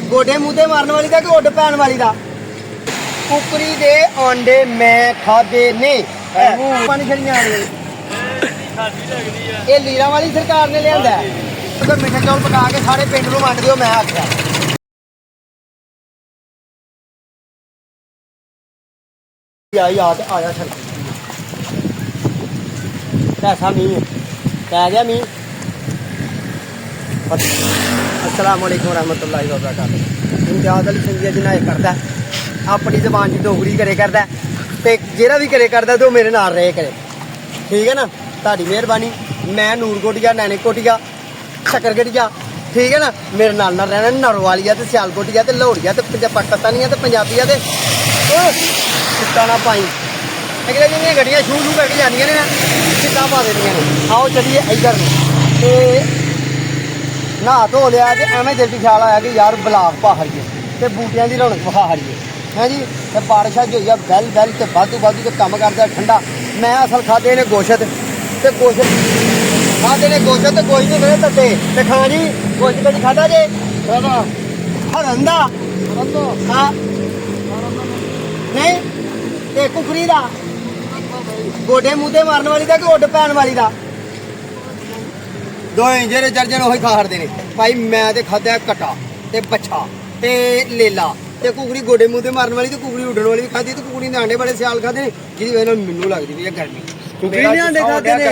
ਗੋਡੇ ਮੂੰਹ ਮਾਰਨ ਵਾਲੀ ਦਾ ਕਿ ਉੱਡ ਪੈਣ ਵਾਲੀ ਦਾ? ਕੁਕਰੀ ਦੇ ਆਂਡੇ ਮੈਂ ਖਾਦੇ ਨੇ। ਪਾਣੀ ਛੜੀਆਂ ਆ ਰਹੀਆਂ ਇਹ ਲੀਰਾਂ ਵਾਲੀ ਸਰਕਾਰ ਨੇ ਲਿਆਂਦਾ। ਮਿੱਠੇ ਚੌਲ ਪਕਾ ਕੇ ਸਾਰੇ ਪਿੰਡ ਨੂੰ ਵੰਡ ਦਿਓ, ਮੈਂ ਆਖਿਆ। ਆਇਆ ਸਰ ਪੈਸਾ ਮੀਂਹ ਪੈ ਗਿਆ ਮੀਂਹ। अस्सलाम वालेकुम रहमतुल्लाहि व बरकातहू। इम्तियाज़ अली संजी जिन्ना ये करता अपनी जबान की डोगरी करे करता ते जेड़ा भी करे करता तो मेरे नाल रहे करे, ठीक है ना। ताड़ी मेहरबानी। मैं नूर कोटिया, नैने कोटिया, शक्कर कोटिया, ठीक है ना। मेरे नाल नाल रहना नरवालिया ते सियालकोटिया ते लाहौरिया ते पाकिस्तानिया ते पंजाबिया ते चिट्टा ना पाई अगले जिन्हें गड्डियां छू छू करके जानियां ने चिट्टा पा देनियां ने। आओ चलिए इधर ते नहा धो लिया तो एवं दिल च ख्याल आया कि यार बलाक पा हड़िए तो बूटियां की रौनक विखा हड़िए है जी। तो बारिश हो गई बैल बैल तो वाधू वाधू तो कम करता ठंडा। मैं असल खाते ने गोशत तो गोशत खाते ने गोशत तो कोई नहीं मेरे तत्ते तो खां जी गोशत कभी खादा जे हरन दा हाँ नहीं ते कुकरी दा गोडे मूंह मारन वाली दा कि उड पैन वाली दा? दोएं जेह्ड़े जर्जन ओही खा हड़दे ने भाई। मैं ते खादा कटा ते बच्छा ते लेला ते कुकड़ी गोडे मूंह ते मारन वाली ते कुकड़ी उड्डण वाली भी खादी ते कुकड़ी ने आंडे बड़े सियाल खादे ने जिहदी वजह नाल मैनूं लगदी पई है गर्मी। कुकड़ी ने आंडे खादे ने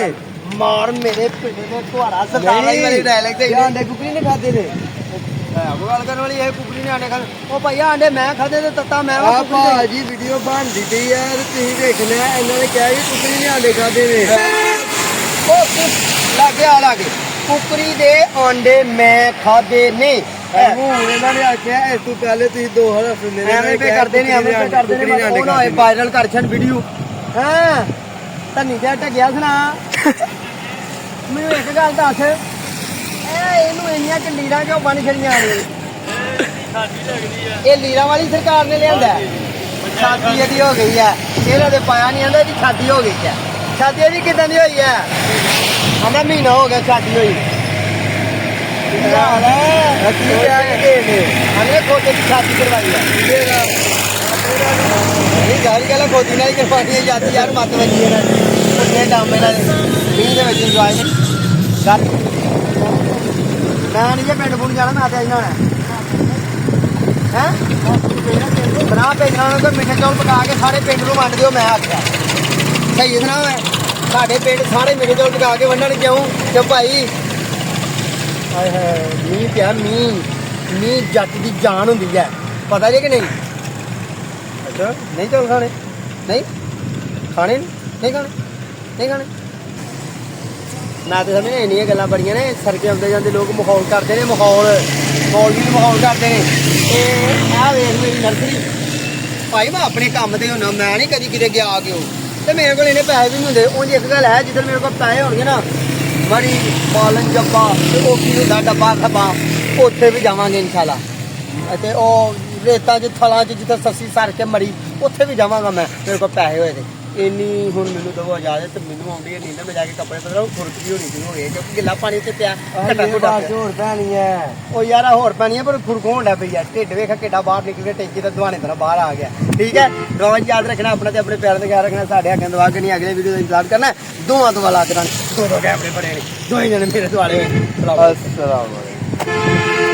मार मेरे पिंड दे तुहारा सरदार वाली डायलॉग ते आंडे कुकड़ी ने खादे ने। वो गल करन वाली है कुकड़ी ने आंडे खादे। ओ भैया आंडे मैं खादे ते तत्ता मैं वा भाजी वीडियो बनदी पई यार तुसीं देखना इन्हां ने कहा कि कुकड़ी ने आंडे खादे ने। ओ लागे आ लागे कुकरी दे आंडे मैं खादे ने। आख्या इस तू पहले तुसीं 2 हफ्ते करदे ने वायरल कर छन वीडियो। हाँ धनी जा ढग्या सुना मैनूं एक गल दस इहनूं इन्नियां क लीरां क्यों बन छड़ियां ने? ये लीरां वाली सरकार ने लिआंदा शादी इहदी हो गई है इहदा ते पाया नहीं आंदा इहदी शादी हो गई है। शादी इहदी किदां दी होई है? हमें महीना हो गया शादी हुई। हमने खोते की शादी करवाई है गाड़ी गल खोती ना ही करवानी है शादी यार मत बजी है डामे मीह इंजॉय मैं नहीं पिंड पुंड जाना मैं तो आना है बना भेजना कोई मिठे चौल पका के सारे पिंड में वंड दियो, मैं आख्या। सही सुना मैं साढ़े पिंड सारे मिठे चौल पका के वंडन क्यों कि भाई मीह पिया मीह जट की जान होंगी है पता जी कि नहीं? अच्छा नहीं चौल खाने नहीं खाने नहीं खाने नहीं खाने मैं तो समझ इन्नियां गल्लां बड़ियां ने सड़कें आते जाते लोग माहौल करते हैं माहौल भी माहौल करते हैं। वेख मेरी नर्सरी भाई मैं अपने काम से होना मैं नहीं कभी किते गया आ गया तो मेरे को इन्ने पैसे भी नहीं होंगे। उंज एक गल है जिधर मेरे को पैसे होंगे ना बड़ी पालन जब्बा तो वो की होंदा डब्बा खब्बा उत्थे भी जावांगे इंशाल्लाह ते ओ रेतां च थलां च जिथे सस्सी सर के मरी उत्थे भी जावांगा मैं मेरे को पैसे होए थे। इन्नी हुण मैनूं दो इजाजत मैनूं आउंदी है नींद में जाके कपड़े बदलाओ खुरक भी होनी शुरू हो गई क्योंकि गिला पानी ते पिया होर पैनी है ओ यार होर पैनी है पर खुरक होण लग पई है ढिड वेख किड्डा बाहर निकल के टेंकी ते दवाने तरह बाहर आ गया। ठीक है दुआ याद रखना अपना ते अपने प्यार दा ख्याल रखना। साडे अगे दुआ करनी अगले वीडियो दा इंतजार करना। दोवां दुआ ला देना दो कैमरे बने ने दो जने मेरे दुआले। अस्सलाम वालेकुम।